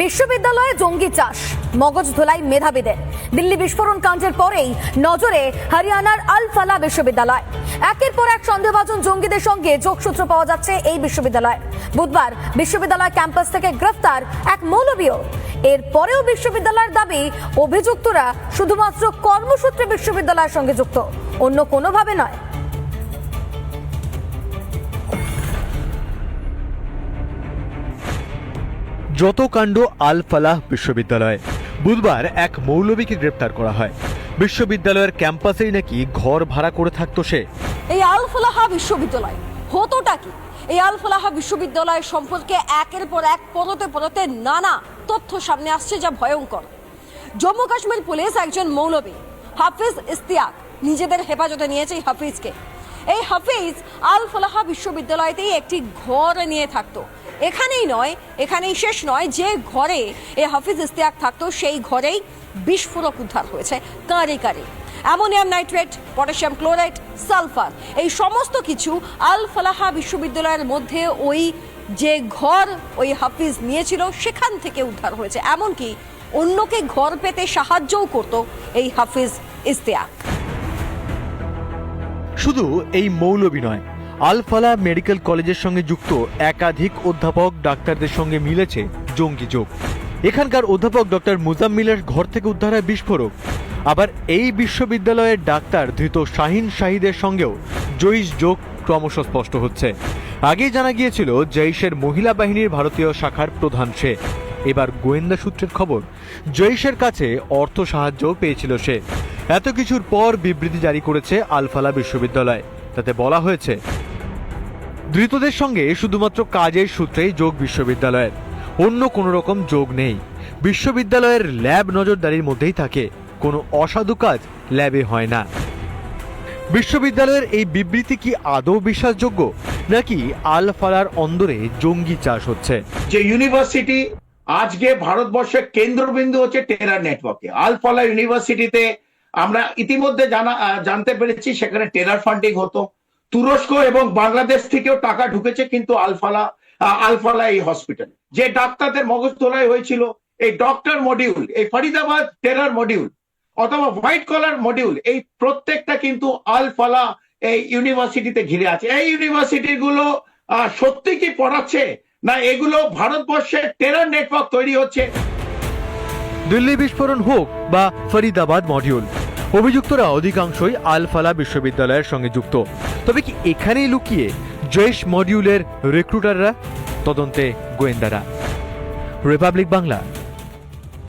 বিশ্ববিদ্যালয়ে জঙ্গি চাষ, মগজ ধোলাই মেধাবীদের। দিল্লি বিস্ফোরণ কাণ্ডের পরেই নজরে হরিয়ানার আল ফালাহ বিশ্ববিদ্যালয়। একের পর এক সন্দেহভাজন জঙ্গিদের সঙ্গে যোগসূত্র পাওয়া যাচ্ছে এই বিশ্ববিদ্যালয়। বুধবার বিশ্ববিদ্যালয় ক্যাম্পাস থেকে গ্রেফতার এক মৌলবীও। এরপরেও বিশ্ববিদ্যালয়ের দাবি, অভিযুক্তরা শুধুমাত্র কর্মসূত্রে বিশ্ববিদ্যালয়ের সঙ্গে যুক্ত, অন্য কোনোভাবে নয়। যত কাণ্ড আল ফালাহ বিশ্ববিদ্যালয়। বুধবার এক মৌলবীকে গ্রেপ্তার করা হয়। বিশ্ববিদ্যালয়ের ক্যাম্পাসেই নাকি ঘর ভাড়া করে থাকতো সে। এই আল ফালাহ বিশ্ববিদ্যালয় হতোটা কি? এই আল ফালাহ বিশ্ববিদ্যালয় সম্পর্কে একের পর এক পরতে পরতে নানা তথ্য সামনে আসছে, যা ভয়ঙ্কর। জম্মু কাশ্মীর পুলিশ একজন মৌলবী হাফিজ ইশতিয়াক নিজেদের হেফাজতে নিয়েছে। এই হাফিজকে, এই হাফিজ আল ফালাহ বিশ্ববিদ্যালয়তেই একটি ঘর নিয়ে থাকতো। এখানেই নয়, এখানেই শেষ নয়, যে ঘরে এই হাফিজ ইশতিয়াক থাকতো সেই ঘরেই বিস্ফোরক উদ্ধার হয়েছে। কারে কারে ammonium nitrate, potassium chloride, sulphur, এই সমস্ত কিছু আল ফালাহ বিশ্ববিদ্যালয়ের মধ্যে ওই যে ঘর ওই হাফিজ নিয়েছিল সেখান থেকে উদ্ধার হয়েছে। এমনকি অন্যকে ঘর পেতে সাহায্যও করত এই হাফিজ ইশতিয়াক। শুধু এই মৌলবী নয়, আল ফালাহ মেডিকেল কলেজের সঙ্গে যুক্ত একাধিক অধ্যাপক ডাক্তারদের সঙ্গে মিলেছে জঙ্গি যোগ। এখানকার অধ্যাপক ডক্টর মুজাম্মিলের ঘর থেকে উদ্ধার হয় বিস্ফোরক। আবার এই বিশ্ববিদ্যালয়ের ডাক্তার ধৃত শাহিন শাহিদের সঙ্গেও জৈশ যোগ ক্রমশ স্পষ্ট হচ্ছে। আগেই জানা গিয়েছিল জৈশের মহিলা বাহিনীর ভারতীয় শাখার প্রধান সে। এবার গোয়েন্দা সূত্রের খবর, জৈশের কাছে অর্থ সাহায্য পেয়েছিল সে। এত কিছুর পর বিবৃতি জারি করেছে আল ফালাহ বিশ্ববিদ্যালয়। তাতে বলা হয়েছে, ধৃতদের সঙ্গে শুধুমাত্র কাজের সূত্রেই যোগ বিশ্ববিদ্যালয়ের, অন্য কোনো রকম যোগ নেই। বিশ্ববিদ্যালয়ের ল্যাব নজরদারির মধ্যেই থাকে, কোনো অসাধু কাজ ল্যাবে হয় না। বিশ্ববিদ্যালয়ের এই বিবৃতি কি আদৌ বিশ্বাসযোগ্য, নাকি আল ফালাহর অন্দরে জঙ্গি চাষ হচ্ছে? যে ইউনিভার্সিটি আজকে ভারতবর্ষের কেন্দ্রবিন্দু হচ্ছে টেরার নেটওয়ার্কে, আল ফালাহ ইউনিভার্সিটিতে আমরা ইতিমধ্যে জানতে পেরেছি সেখানে টেরার ফান্ডিং হতো। তুরস্ক এবং বাংলাদেশ থেকেও টাকা ঢুকেছে কিন্তু আল ফালাহ এই হসপিটালে যে ডাক্তারদের মগজ ধোলাই হয়েছিল, এই ডক্টর মডিউল, এই ফরিদাবাদ টেরার মডিউল অথবা হোয়াইট কলার মডিউল, এই প্রত্যেকটা কিন্তু আল ফালাহ এই ইউনিভার্সিটিতে ঘিরে আছে। এই ইউনিভার্সিটি গুলো সত্যি কি পড়াচ্ছে, না এগুলো ভারতবর্ষের টেরার নেটওয়ার্ক তৈরি হচ্ছে? দিল্লি বিস্ফোরণ হোক বা ফরিদাবাদ মডিউল, অভিযুক্তরা অধিকাংশই আল ফালাহ বিশ্ববিদ্যালয়ের সঙ্গে যুক্ত। তবে কি এখানেই লুকিয়ে জৈশ মডিউলের রিক্রুটাররা? তদন্তে গোয়েন্দারা। রিপাবলিক বাংলা।